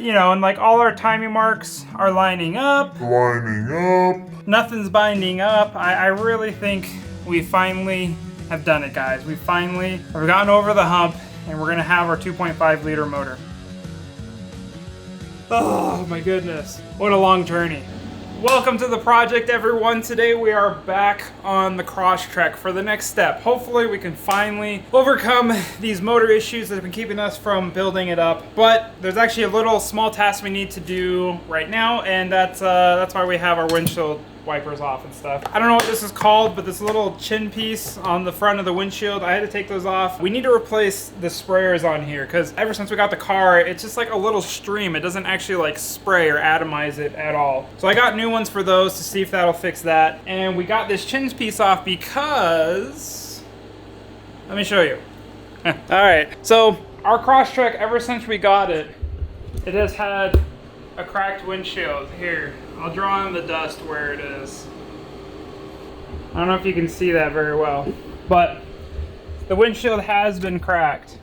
You know, and like all our timing marks are lining up. Nothing's binding up. I really think we finally have done it, guys. We finally have gotten over the hump, and we're gonna have our 2.5 liter motor. Oh my goodness, what a long journey. Welcome to the project, everyone. Today we are back on the Crosstrek for the next step. Hopefully we can finally overcome these motor issues that have been keeping us from building it up. But there's actually a little small task we need to do right now, and that's why we have our windshield wipers off and stuff. I don't know what this is called, but this little chin piece on the front of the windshield, I had to take those off. We need to replace the sprayers on here because ever since we got the car, it's just like a little stream. It doesn't actually like spray or atomize it at all. So I got new ones for those to see if that'll fix that. And we got this chin piece off because, let me show you. All right, so our Crosstrek, ever since we got it, it has had a cracked windshield. Here, I'll draw in the dust where it is. I don't know if you can see that very well, but the windshield has been cracked.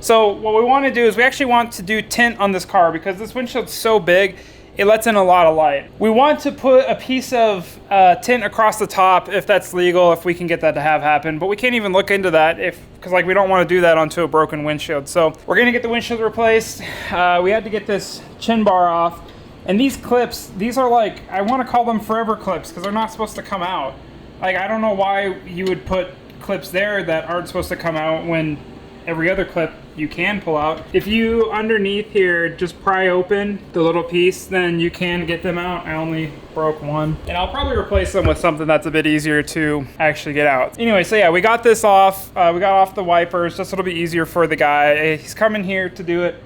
So what we want to do is we actually want to do tint on this car because this windshield's so big, it lets in a lot of light. We want to put a piece of tint across the top if that's legal, if we can get that to happen, but we can't even look into that because like we don't want to do that onto a broken windshield. So we're gonna get the windshield replaced. We had to get this chin bar off. And these clips, these are like, I want to call them forever clips because they're not supposed to come out. Like, I don't know why you would put clips there that aren't supposed to come out when every other clip you can pull out. If you, underneath here, just pry open the little piece, then you can get them out. I only broke one. And I'll probably replace them with something that's a bit easier to actually get out. Anyway, so yeah, we got this off. We got off the wipers, just so it'll be easier for the guy. He's coming here to do it.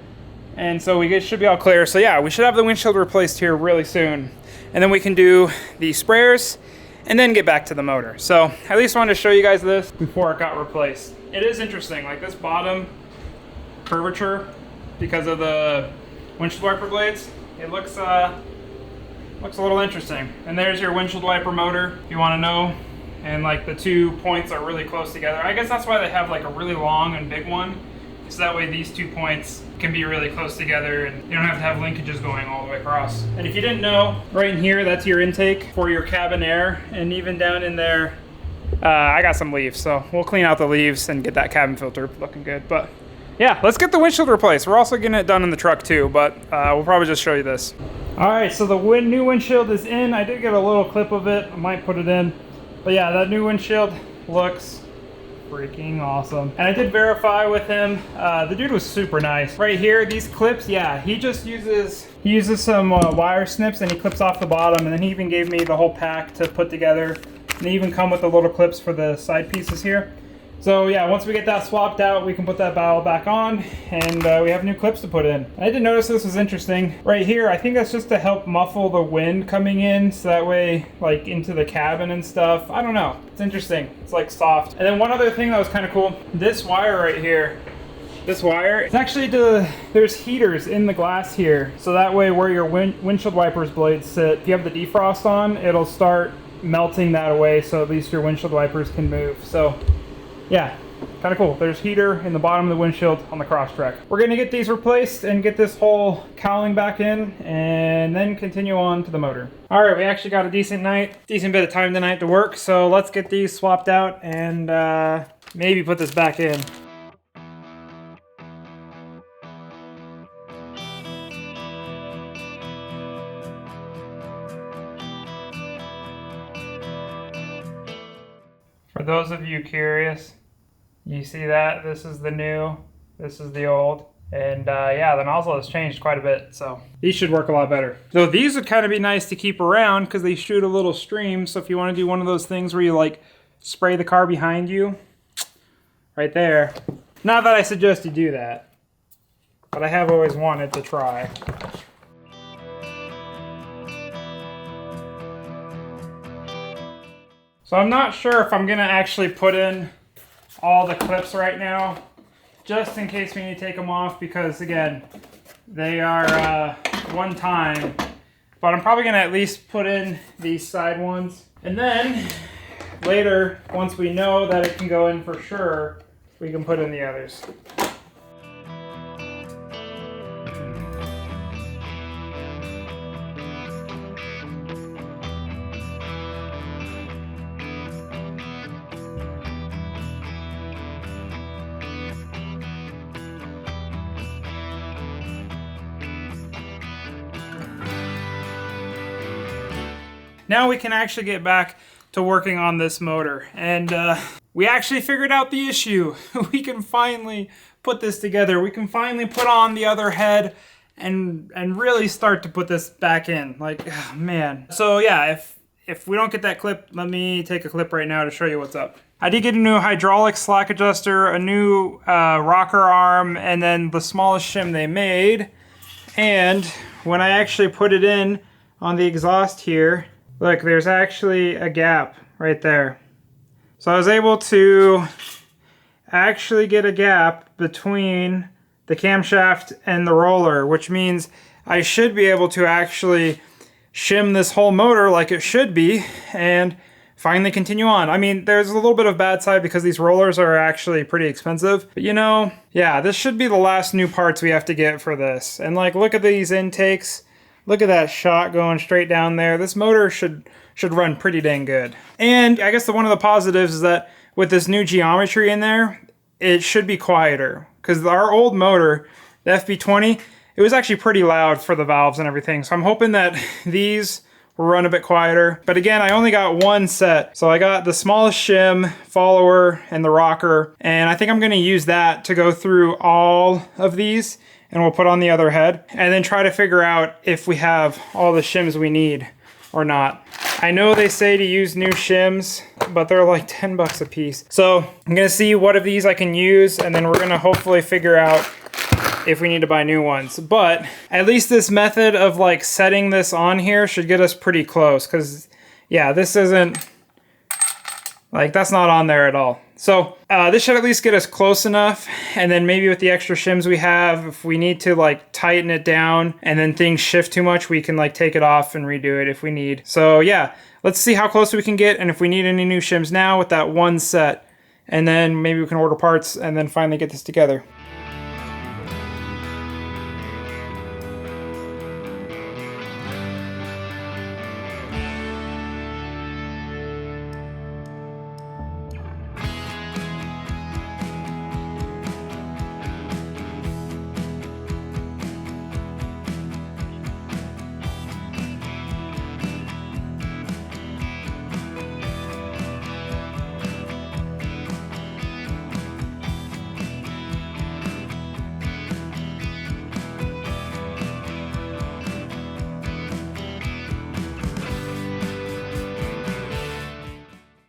And so we should be all clear. So yeah, we should have the windshield replaced here really soon. And then we can do the sprayers and then get back to the motor. So at least I wanted to show you guys this before it got replaced. It is interesting, like this bottom curvature, because of the windshield wiper blades, it looks a little interesting. And there's your windshield wiper motor, if you want to know. And like the 2 points are really close together. I guess that's why they have like a really long and big one. So that way these 2 points can be really close together and you don't have to have linkages going all the way across. And if you didn't know, right in here, that's your intake for your cabin air. And even down in there, I got some leaves. So we'll clean out the leaves and get that cabin filter looking good. But yeah, let's get the windshield replaced. We're also getting it done in the truck too, but we'll probably just show you this. All right, so the new windshield is in. I did get a little clip of it. I might put it in. But yeah, that new windshield looks freaking awesome. And I did verify with him. The dude was super nice. Right here, these clips, yeah, he just uses some wire snips and he clips off the bottom, and then he even gave me the whole pack to put together. And they even come with the little clips for the side pieces here. So yeah, once we get that swapped out, we can put that barrel back on, and we have new clips to put in. I did notice this was interesting. Right here, I think that's just to help muffle the wind coming in, so that way, like into the cabin and stuff. I don't know, it's interesting. It's like soft. And then one other thing that was kind of cool, this wire right here, this wire, it's actually there's heaters in the glass here, so that way where your windshield wipers blades sit, if you have the defrost on, it'll start melting that away, so at least your windshield wipers can move. So yeah, kind of cool. There's heater in the bottom of the windshield on the Crosstrek. We're gonna get these replaced and get this whole cowling back in and then continue on to the motor. All right, we actually got a decent bit of time tonight to work, so let's get these swapped out and maybe put this back in. For those of you curious, you see that? This is the new, this is the old. And yeah, the nozzle has changed quite a bit, so these should work a lot better. So these would kind of be nice to keep around because they shoot a little stream. So if you want to do one of those things where you like spray the car behind you, right there. Not that I suggest you do that, but I have always wanted to try. So I'm not sure if I'm gonna actually put in all the clips right now, just in case we need to take them off, because again, they are one time, but I'm probably gonna at least put in these side ones. And then later, once we know that it can go in for sure, we can put in the others. now we can actually get back to working on this motor. And we actually figured out the issue. We can finally put this together. We can finally put on the other head and really start to put this back in. Like, oh, man. So yeah, if we don't get that clip, let me take a clip right now to show you what's up. I did get a new hydraulic slack adjuster, a new rocker arm, and then the smallest shim they made. And when I actually put it in on the exhaust here, look, there's actually a gap right there. So I was able to actually get a gap between the camshaft and the roller, which means I should be able to actually shim this whole motor like it should be and finally continue on. I mean, there's a little bit of bad side because these rollers are actually pretty expensive, but you know, yeah, this should be the last new parts we have to get for this. And like, look at these intakes. Look at that shot going straight down there. This motor should run pretty dang good. And I guess one of the positives is that with this new geometry in there, it should be quieter. Because our old motor, the FB20, it was actually pretty loud for the valves and everything. So I'm hoping that these will run a bit quieter. But again, I only got one set. So I got the smallest shim, follower, and the rocker. And I think I'm gonna use that to go through all of these, and we'll put on the other head and then try to figure out if we have all the shims we need or not. I know they say to use new shims, but they're like 10 bucks a piece. So I'm gonna see what of these I can use, and then we're gonna hopefully figure out if we need to buy new ones. But at least this method of like setting this on here should get us pretty close, because yeah, this isn't, like, that's not on there at all. So this should at least get us close enough, and then maybe with the extra shims we have, if we need to like tighten it down and then things shift too much, we can like take it off and redo it if we need. So yeah, let's see how close we can get, and if we need any new shims now with that one set, and then maybe we can order parts and then finally get this together.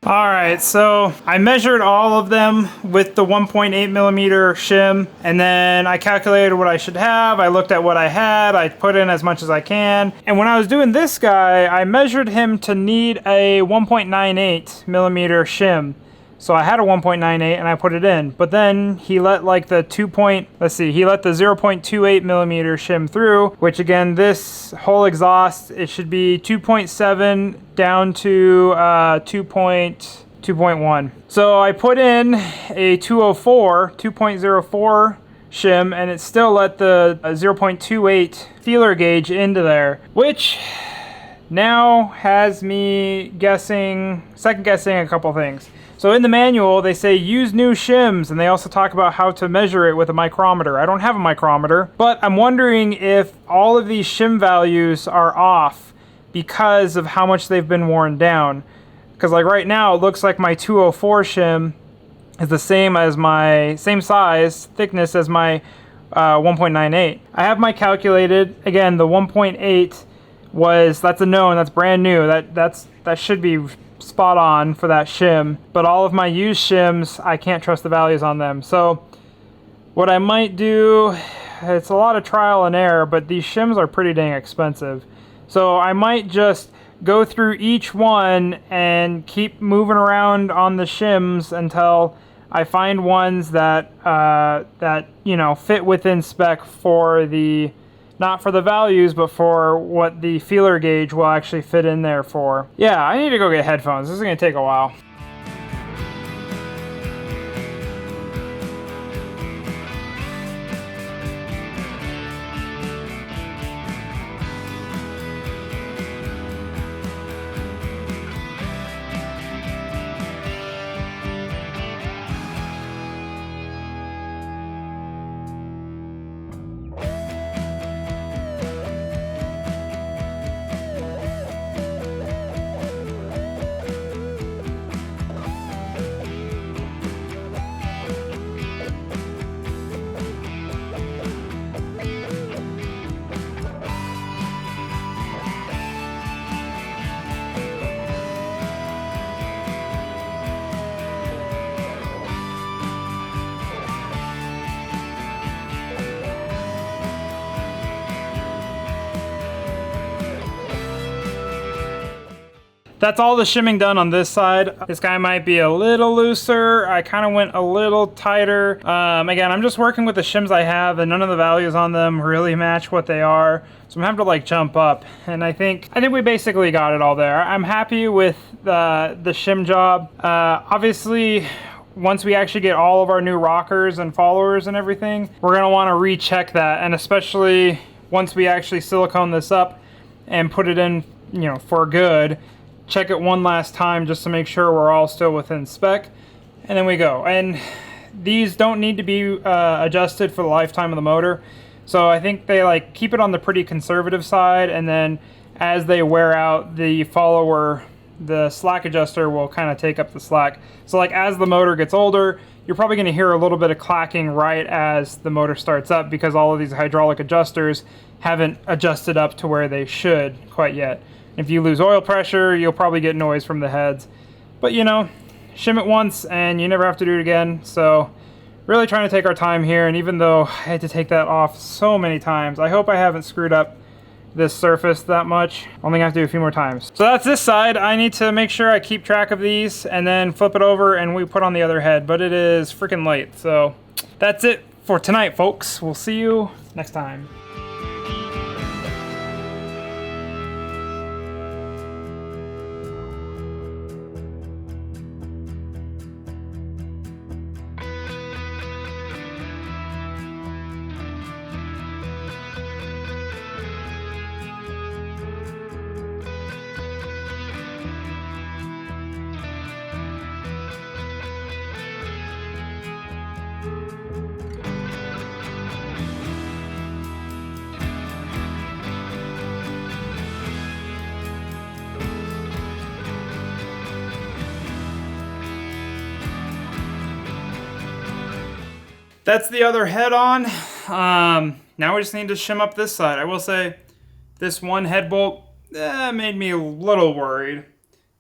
All right, so I measured all of them with the 1.8 millimeter shim, and then I calculated what I should have. I looked at what I had, I put in as much as I can. And when I was doing this guy, I measured him to need a 1.98 millimeter shim. So I had a 1.98 and I put it in, but then he let like the he let the 0.28 millimeter shim through, which again, this whole exhaust, it should be 2.7 down to 2.1. So I put in a 2.04 shim, and it still let the 0.28 feeler gauge into there, which now has me second guessing a couple things. So in the manual, they say use new shims, and they also talk about how to measure it with a micrometer. I don't have a micrometer, but I'm wondering if all of these shim values are off because of how much they've been worn down. Because like right now, it looks like my 204 shim is the same size, thickness as my 1.98. I have my calculated. Again, the 1.8 that's a known, that's brand new. That should be spot on for that shim, but all of my used shims, I can't trust the values on them. So what I might do, it's a lot of trial and error, but these shims are pretty dang expensive. So I might just go through each one and keep moving around on the shims until I find ones that you know, fit within spec for not for the values, but for what the feeler gauge will actually fit in there for. Yeah, I need to go get headphones. This is gonna take a while. that's all the shimming done on this side. This guy might be a little looser. I kind of went a little tighter. Again, I'm just working with the shims I have, and none of the values on them really match what they are. So I'm having to like jump up, and I think we basically got it all there. I'm happy with the shim job. Obviously, once we actually get all of our new rockers and followers and everything, we're gonna want to recheck that, and especially once we actually silicone this up and put it in, you know, for good, check it one last time just to make sure we're all still within spec, and then we go. And these don't need to be adjusted for the lifetime of the motor, so I think they like keep it on the pretty conservative side, and then as they wear out, the follower, the slack adjuster, will kind of take up the slack. So like as the motor gets older, you're probably going to hear a little bit of clacking right as the motor starts up, because all of these hydraulic adjusters haven't adjusted up to where they should quite yet. If you lose oil pressure, you'll probably get noise from the heads. But you know, shim it once and you never have to do it again. So really trying to take our time here, and even though I had to take that off so many times, I hope I haven't screwed up this surface that much. Only have to do a few more times. So that's this side. I need to make sure I keep track of these and then flip it over and we put on the other head, but it is freaking late. So that's it for tonight, folks. We'll see you next time. That's the other head on. Now we just need to shim up this side. I will say this one head bolt made me a little worried,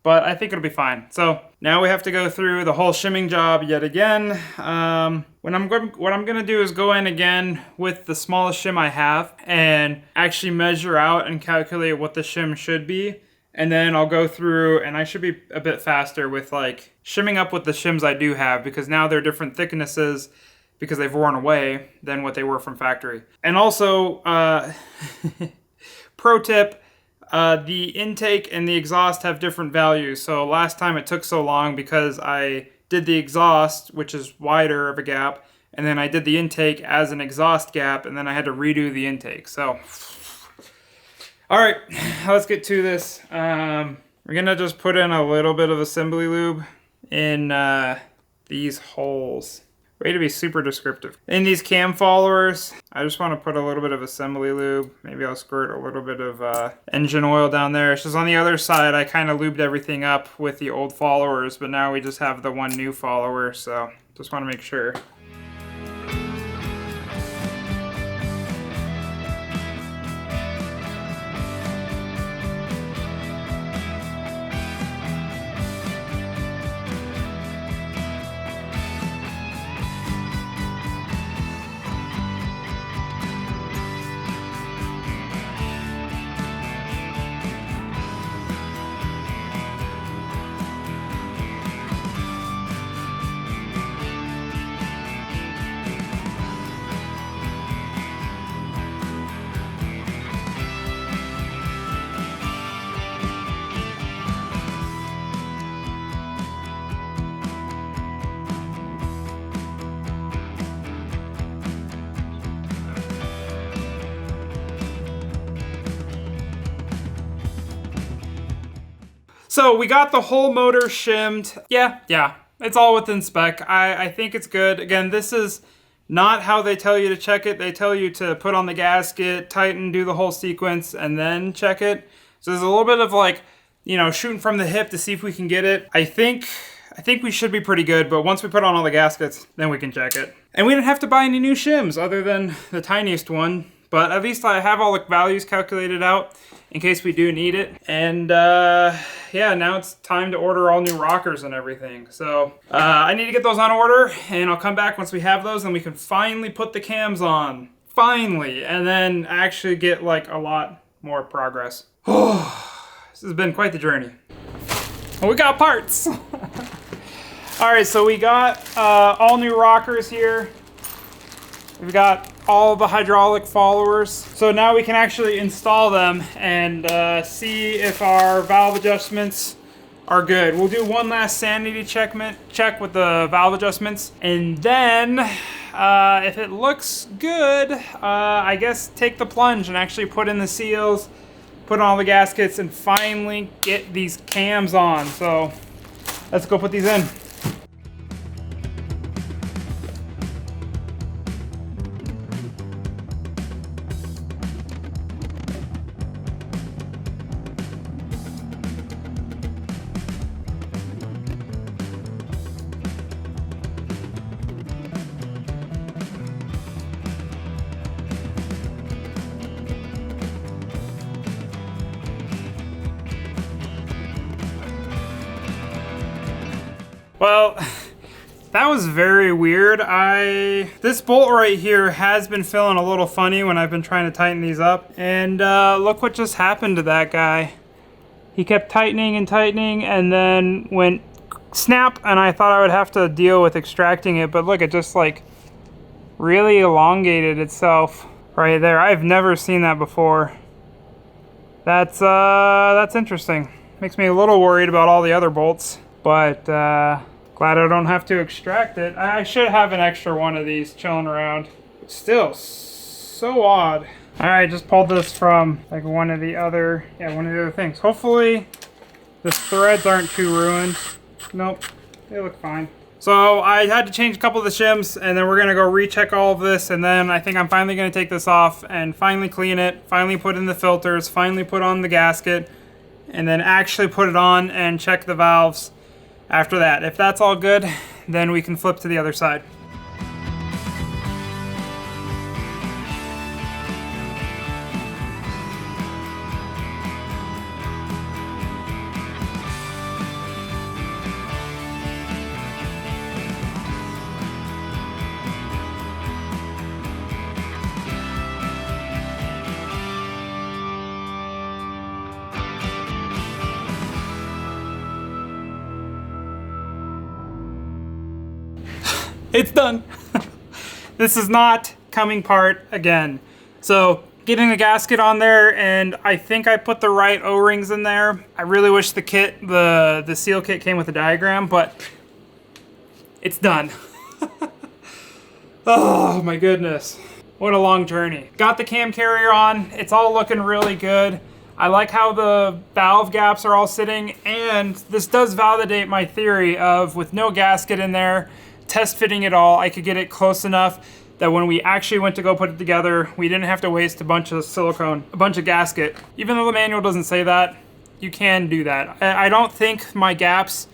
but I think it'll be fine. So now we have to go through the whole shimming job yet again. What I'm gonna do is go in again with the smallest shim I have and actually measure out and calculate what the shim should be. And then I'll go through, and I should be a bit faster with like shimming up with the shims I do have, because now they're different thicknesses because they've worn away than what they were from factory. And also, pro tip, the intake and the exhaust have different values. So last time it took so long because I did the exhaust, which is wider of a gap, and then I did the intake as an exhaust gap, and then I had to redo the intake. So, all right, let's get to this. We're gonna just put in a little bit of assembly lube in these holes. Way to be super descriptive. In these cam followers, I just want to put a little bit of assembly lube. Maybe I'll squirt a little bit of engine oil down there. It's just on the other side, I kind of lubed everything up with the old followers, but now we just have the one new follower, so just want to make sure. So we got the whole motor shimmed. Yeah, it's all within spec. I think it's good. Again, this is not how they tell you to check it. They tell you to put on the gasket, tighten, do the whole sequence, and then check it. So there's a little bit of like, you know, shooting from the hip to see if we can get it. I think we should be pretty good, but once we put on all the gaskets, then we can check it. And we didn't have to buy any new shims other than the tiniest one, but at least I have all the values calculated out in case we do need it. And yeah, now it's time to order all new rockers and everything. So I need to get those on order, and I'll come back once we have those, and we can finally put the cams on. Finally, and then actually get like a lot more progress. This has been quite the journey. Well, we got parts. All right, so we got all new rockers here. We've got all the hydraulic followers. So now we can actually install them and see if our valve adjustments are good. We'll do one last sanity check with the valve adjustments. And then if it looks good, I guess take the plunge and actually put in the seals, put on all the gaskets, and finally get these cams on. So let's go put these in. Well, that was very weird. This bolt right here has been feeling a little funny when I've been trying to tighten these up. And look what just happened to that guy. He kept tightening and tightening and then went snap, and I thought I would have to deal with extracting it, but look, it just like really elongated itself right there. I've never seen that before. That's interesting. Makes me a little worried about all the other bolts, but glad I don't have to extract it. I should have an extra one of these chilling around. But still, so odd. All right, just pulled this from like one of the other things. Hopefully the threads aren't too ruined. Nope, they look fine. So I had to change a couple of the shims, and then we're gonna go recheck all of this, and then I think I'm finally gonna take this off and finally clean it, finally put in the filters, finally put on the gasket, and then actually put it on and check the valves after that. If that's all good, then we can flip to the other side. It's done. This is not coming part again. So getting the gasket on there, and I think I put the right O-rings in there. I really wish the kit, the seal kit came with a diagram, but it's done. Oh my goodness. What a long journey. Got the cam carrier on. It's all looking really good. I like how the valve gaps are all sitting, and this does validate my theory of, with no gasket in there, test fitting it all, I could get it close enough that when we actually went to go put it together, we didn't have to waste a bunch of silicone, a bunch of gasket. Even though the manual doesn't say that, you can do that. I don't think my gaps,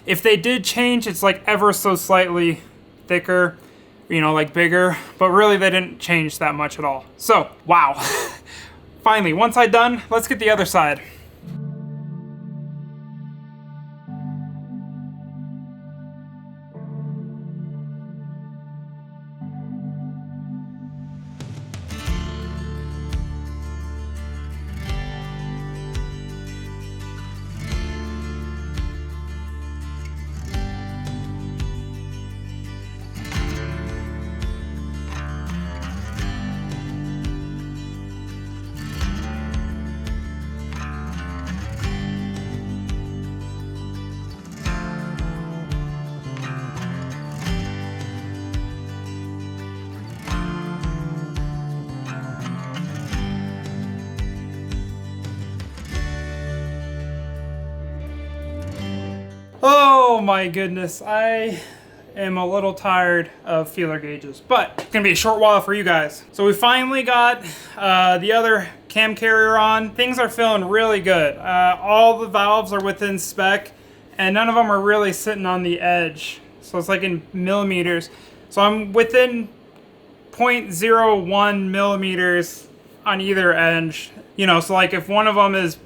if they did change, it's like ever so slightly thicker, you know, like bigger, but really they didn't change that much at all. So, wow. Finally, once I'm done, let's get the other side. Oh my goodness, I am a little tired of feeler gauges, but it's gonna be a short while for you guys. So we finally got the other cam carrier on. Things are feeling really good. All the valves are within spec, and none of them are really sitting on the edge. So it's like in millimeters. So I'm within 0.01 millimeters on either edge. You know, so like if one of them is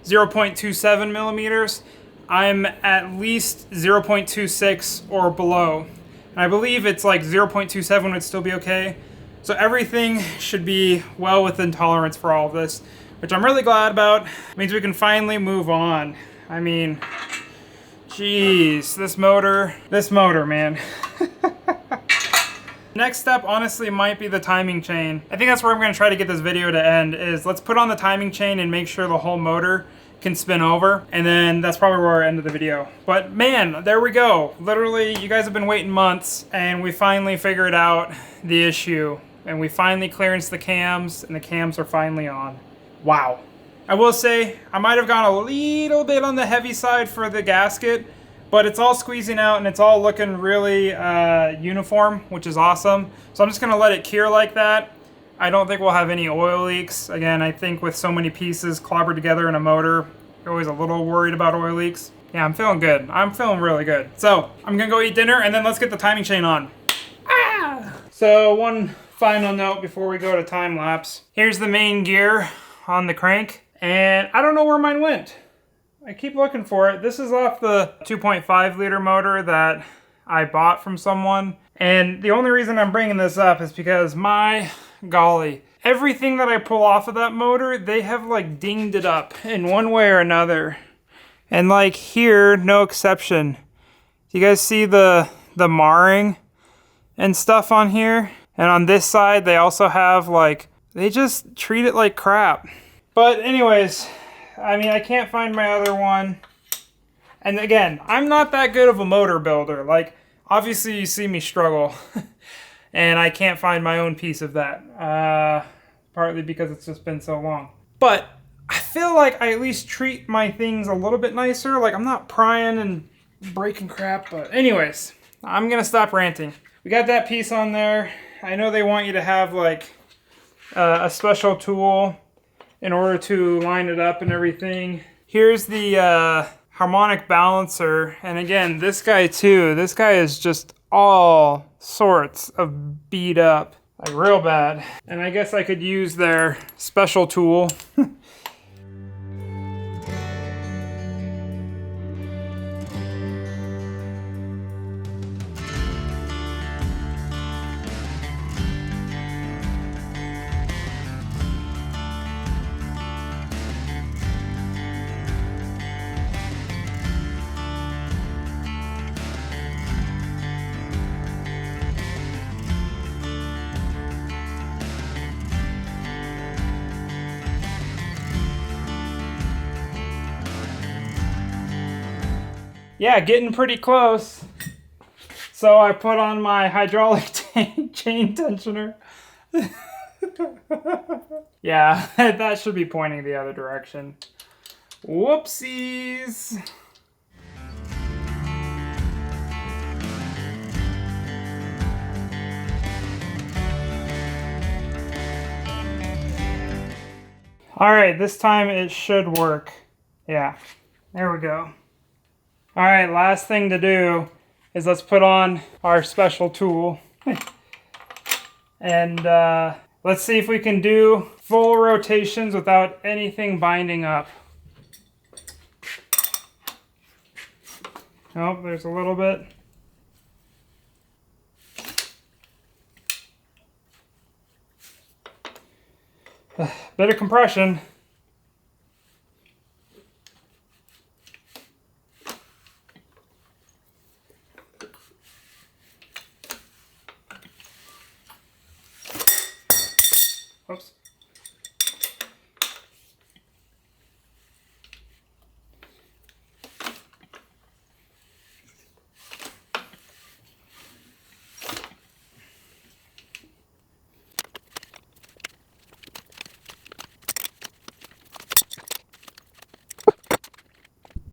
0.27 millimeters, I'm at least 0.26 or below. And I believe it's like 0.27 would still be okay. So everything should be well within tolerance for all of this, which I'm really glad about. It means we can finally move on. I mean, Jeez, this motor, man. Next step, honestly, might be the timing chain. I think that's where I'm gonna try to get this video to end, is let's put on the timing chain and make sure the whole motor can spin over, and then that's probably where I end the video. But man, there we go. Literally, you guys have been waiting months, and we finally figured out the issue, and we finally clearanced the cams, and the cams are finally on. Wow. I will say, I might have gone a little bit on the heavy side for the gasket, but it's all squeezing out and it's all looking really uniform, which is awesome. So I'm just gonna let it cure like that. I don't think we'll have any oil leaks. Again, I think with so many pieces clobbered together in a motor, you're always a little worried about oil leaks. Yeah, I'm feeling good. I'm feeling really good. So I'm gonna go eat dinner and then let's get the timing chain on. Ah! So one final note before we go to time lapse. Here's the main gear on the crank, and I don't know where mine went. I keep looking for it. This is off the 2.5 liter motor that I bought from someone. And the only reason I'm bringing this up is because, my golly, everything that I pull off of that motor, they have like dinged it up in one way or another. And like here, no exception. Do you guys see the marring and stuff on here? And on this side, they also have like, they just treat it like crap. But anyways, I mean, I can't find my other one. And again, I'm not that good of a motor builder. Like, obviously you see me struggle. And I can't find my own piece of that. Partly because it's just been so long. But I feel like I at least treat my things a little bit nicer. Like, I'm not prying and breaking crap. But anyways, I'm gonna stop ranting. We got that piece on there. I know they want you to have like a special tool in order to line it up and everything. Here's the harmonic balancer. And again, this guy too. This guy is just all sorts of beat up. Like real bad. And I guess I could use their special tool. Yeah, getting pretty close. So I put on my hydraulic chain tensioner. Yeah, that should be pointing the other direction. Whoopsies. All right, this time it should work. Yeah, there we go. All right, last thing to do is let's put on our special tool. And let's see if we can do full rotations without anything binding up. Oh, there's a little bit. Bit of compression. Oops.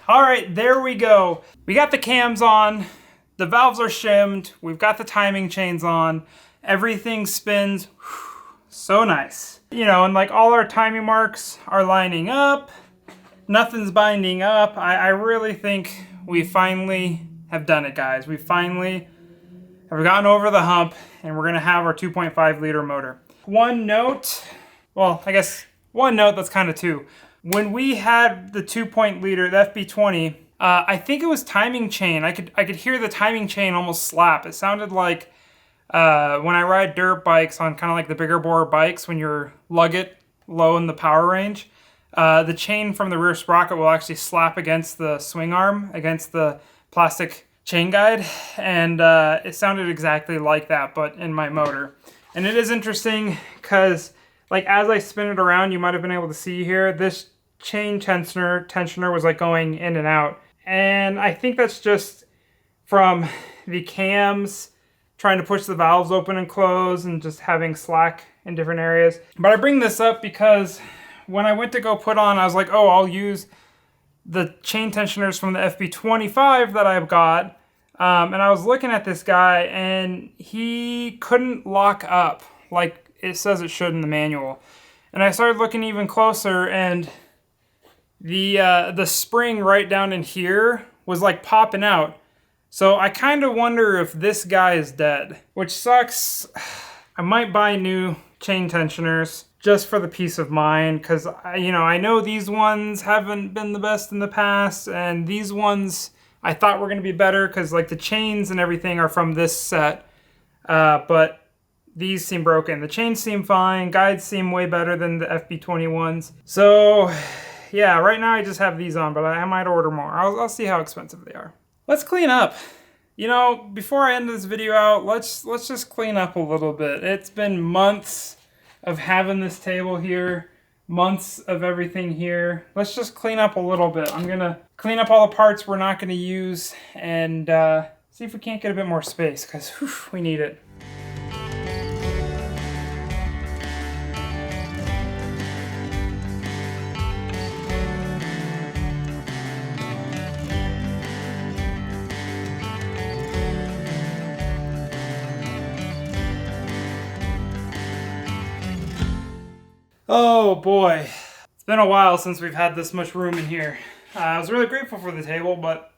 All right, there we go. We got the cams on, the valves are shimmed, we've got the timing chains on, everything spins. Whew, so nice. You know, and like all our timing marks are lining up, nothing's binding up. I really think we finally have done it, guys. We finally have gotten over the hump, and we're gonna have our 2.5 liter motor. One note, well, I guess one note that's kind of two. When we had the 2.0 liter, the FB20, I think it was timing chain. I could hear the timing chain almost slap. It sounded like when I ride dirt bikes on kind of like the bigger bore bikes, when you're lug it low in the power range, the chain from the rear sprocket will actually slap against the swing arm, against the plastic chain guide, and it sounded exactly like that, but in my motor. And it is interesting because, like, as I spin it around, you might have been able to see here, this chain tensioner was like going in and out. And I think that's just from the cams trying to push the valves open and close and just having slack in different areas. But I bring this up because when I went to go put on, I was like, oh, I'll use the chain tensioners from the FB25 that I've got. And I was looking at this guy and he couldn't lock up like it says it should in the manual. And I started looking even closer, and the spring right down in here was like popping out. So I kind of wonder if this guy is dead, which sucks. I might buy new chain tensioners just for the peace of mind, because I know these ones haven't been the best in the past, and these ones I thought were going to be better because like the chains and everything are from this set, but these seem broken. The chains seem fine, guides seem way better than the FB21s. So yeah, right now I just have these on, but I might order more. I'll see how expensive they are. Let's clean up. Before I end this video out, let's just clean up a little bit. It's been months of having this table here, months of everything here. Let's just clean up a little bit. I'm gonna clean up all the parts we're not gonna use and see if we can't get a bit more space, because we need it. Oh boy, it's been a while since we've had this much room in here. I was really grateful for the table, but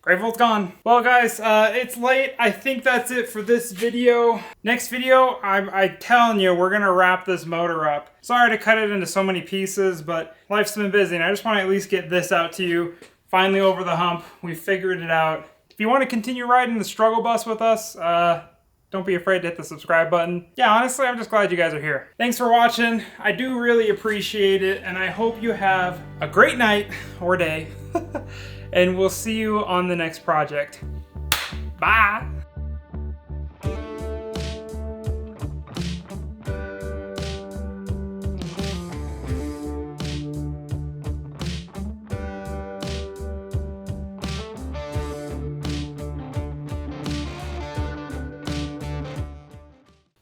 grateful it's gone. Well guys, it's late. I think that's it for this video. Next video, I'm telling you, we're gonna wrap this motor up. Sorry to cut it into so many pieces, but life's been busy and I just want to at least get this out to you. Finally over the hump, we figured it out. If you want to continue riding the struggle bus with us, don't be afraid to hit the subscribe button. Yeah, honestly, I'm just glad you guys are here. Thanks for watching. I do really appreciate it, and I hope you have a great night or day. And we'll see you on the next project. Bye!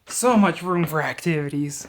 So much room for activities.